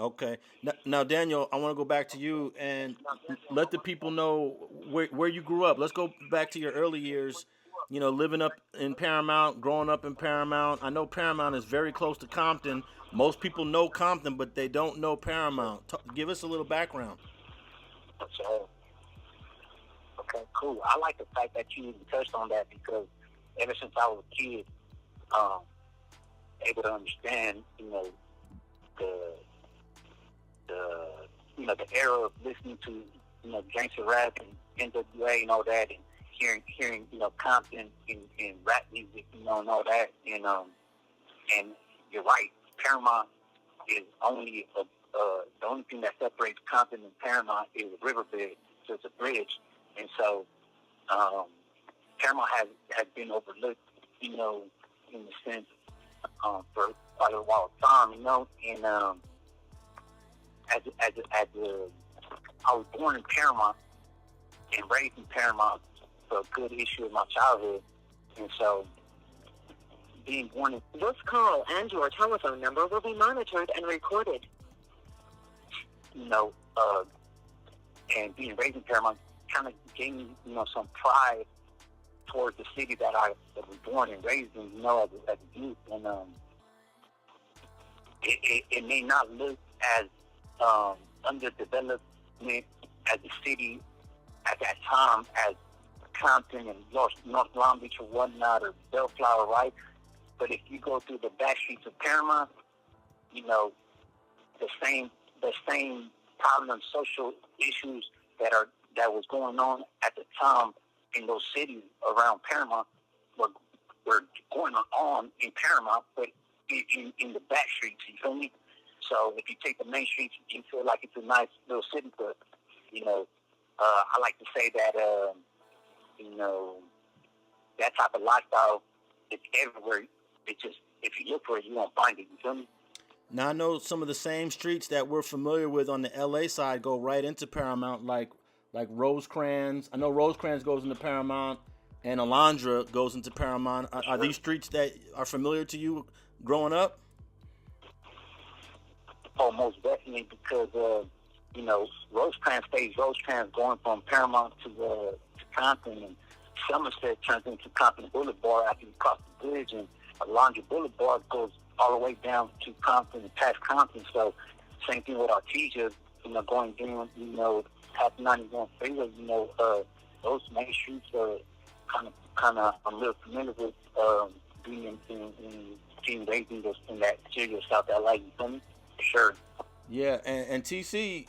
Okay. Now, Daniel, I want to go back to you and let the people know where you grew up. Let's go back to your early years. Living up in Paramount, growing up in Paramount. I know Paramount is very close to Compton. Most people know Compton, but they don't know Paramount. Give us a little background. So, okay, cool. I like the fact that you touched on that because ever since I was a kid, um, able to understand, the the era of listening to, gangster rap and NWA and all that, and hearing Compton and rap music, and all that, and you're right, Paramount is only the only thing that separates Compton and Paramount is a riverbed, so it's a bridge, and so Paramount has been overlooked, in the sense for quite a while of time, and I was born in Paramount and raised in Paramount for a good issue of my childhood, and so being born in this call and your telephone number will be monitored and recorded. And being raised in Paramount kind of gave me, some pride towards the city that I was born and raised in, as a youth, and it may not look as underdevelopment as the city at that time as Compton and North Long Beach or whatnot, or Bellflower, right? But if you go through the back streets of Paramount, the same problem, social issues that was going on at the time in those cities around Paramount were going on in Paramount, but in the back streets, you feel me? So if you take the main streets, you feel like it's a nice little city, but, I like to say that, that type of lifestyle is everywhere. It's just, if you look for it, you won't find it, you feel me? Now, I know some of the same streets that we're familiar with on the LA side go right into Paramount, like Rosecrans. I know Rosecrans goes into Paramount, and Alondra goes into Paramount. Are these streets that are familiar to you growing up? Oh, most definitely, because Rosecrans stays Rosecrans, going from Paramount to Compton, and Somerset turns into Compton Boulevard after you cross the bridge, and Alondra Boulevard goes all the way down to Compton and past Compton. So same thing with Artesia, going down, past 91 freeway, those main streets are kind of I'm a little familiar with being raised in that city of South LA, you feel me? For sure. Yeah, and TC,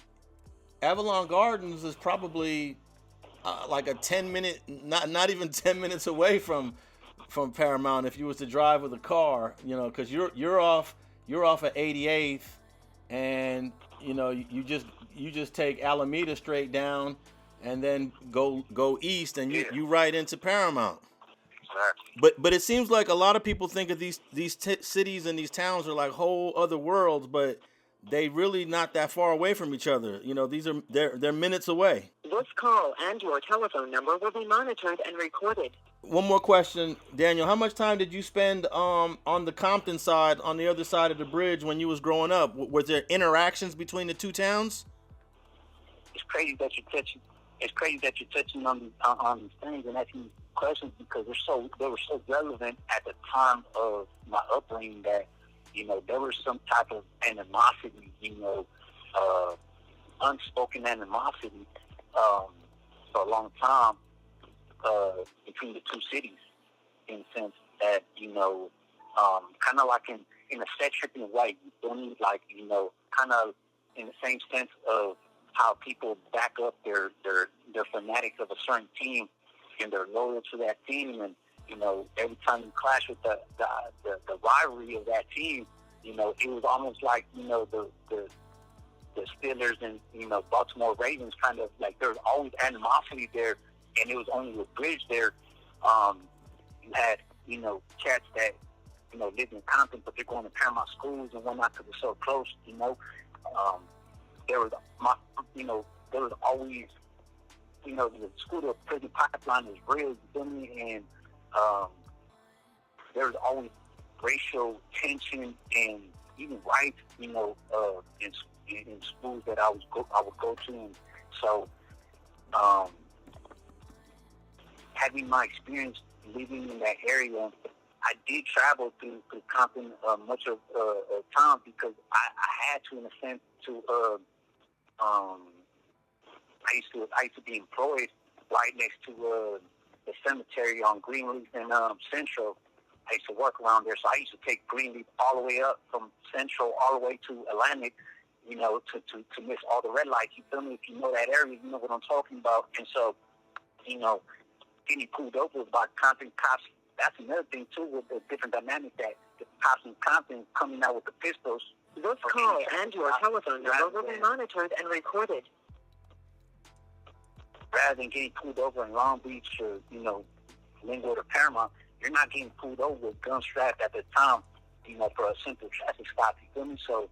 Avalon Gardens is probably like a 10-minute, not even 10 minutes away from Paramount if you was to drive with a car, because you're off at 88th, and you just take Alameda straight down, and then go east, and you right into Paramount. But it seems like a lot of people think of these cities and these towns are like whole other worlds, but they really not that far away from each other. They're minutes away. This call and your telephone number will be monitored and recorded. One more question, Daniel. How much time did you spend on the Compton side, on the other side of the bridge, when you was growing up? Was there interactions between the two towns? It's crazy that you're touching on these things and asking these questions, because they were so relevant at the time of my upbringing that there was some type of animosity, unspoken animosity for a long time between the two cities, in the sense that kind of like in a set tripping way, like kind of in the same sense of how people back up their fanatics of a certain team and they're loyal to that team, and every time you clash with the rivalry of that team, it was almost like the Steelers and Baltimore Ravens, kind of like there's always animosity there, and it was only a bridge there. You had cats that lived in Compton, but they're going to Paramount schools and whatnot because they're so close. There was always the school to prison pipeline is real, you feel me? And there was always racial tension and even write, in schools that I would go to, and so having my experience living in that area, I did travel through Compton much of time because I had to, in a sense, to I used to be employed right next to the cemetery on Greenleaf and Central. I used to work around there, so I used to take Greenleaf all the way up from Central all the way to Atlantic, to miss all the red lights. You feel me? If you know that area, you know what I'm talking about. And so, getting pulled over by Compton cops, that's another thing, too, with the different dynamic that the cops in Compton coming out with the pistols. This call and your telephone number will be monitored and recorded. Rather than getting pulled over in Long Beach or, Linwood or Paramount, you're not getting pulled over with gun strapped at the time, for a simple traffic stop. You feel me? So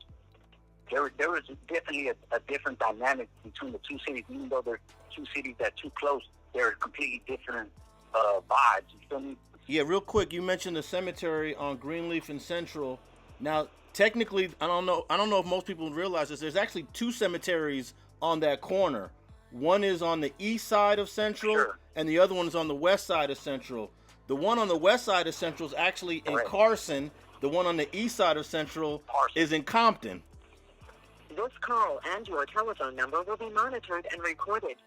there was definitely a different dynamic between the two cities. Even though they're two cities that are too close, they're completely different vibes. You feel me? Yeah, real quick, you mentioned the cemetery on Greenleaf and Central. Now, technically, I don't know if most people realize this. There's actually two cemeteries on that corner. One is on the east side of Central, Sure. and the other one is on the west side of Central. The one on the west side of Central is actually in Carson. The one on the east side of Central is in Compton. This call and your telephone number will be monitored and recorded.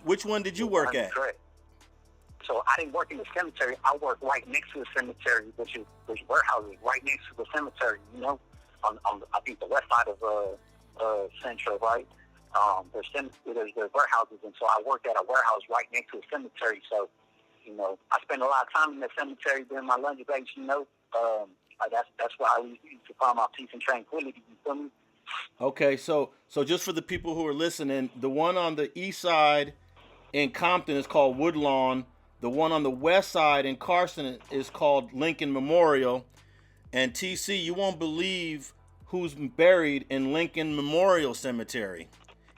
Which one did you work at? Correct. So I didn't work in the cemetery. I worked right next to the cemetery, which is warehouses right next to the cemetery. On I think the west side of Central, right? There's warehouses, and so I worked at a warehouse right next to a cemetery. So, I spent a lot of time in the cemetery during my lunch breaks. That's where I used to find my peace and tranquility. You feel me? Okay, so just for the people who are listening, the one on the east side in Compton is called Woodlawn. The one on the west side in Carson is called Lincoln Memorial. And TC, you won't believe who's buried in Lincoln Memorial Cemetery.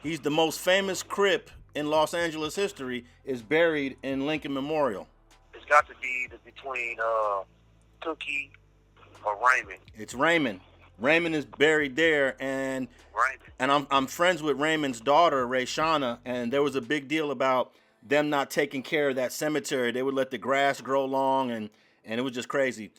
He's the most famous Crip in Los Angeles history, is buried in Lincoln Memorial. It's got to be between Cookie or Raymond. It's Raymond. Raymond is buried there, and I'm friends with Raymond's daughter, Rayshana, and there was a big deal about them not taking care of that cemetery. They would let the grass grow long, and it was just crazy.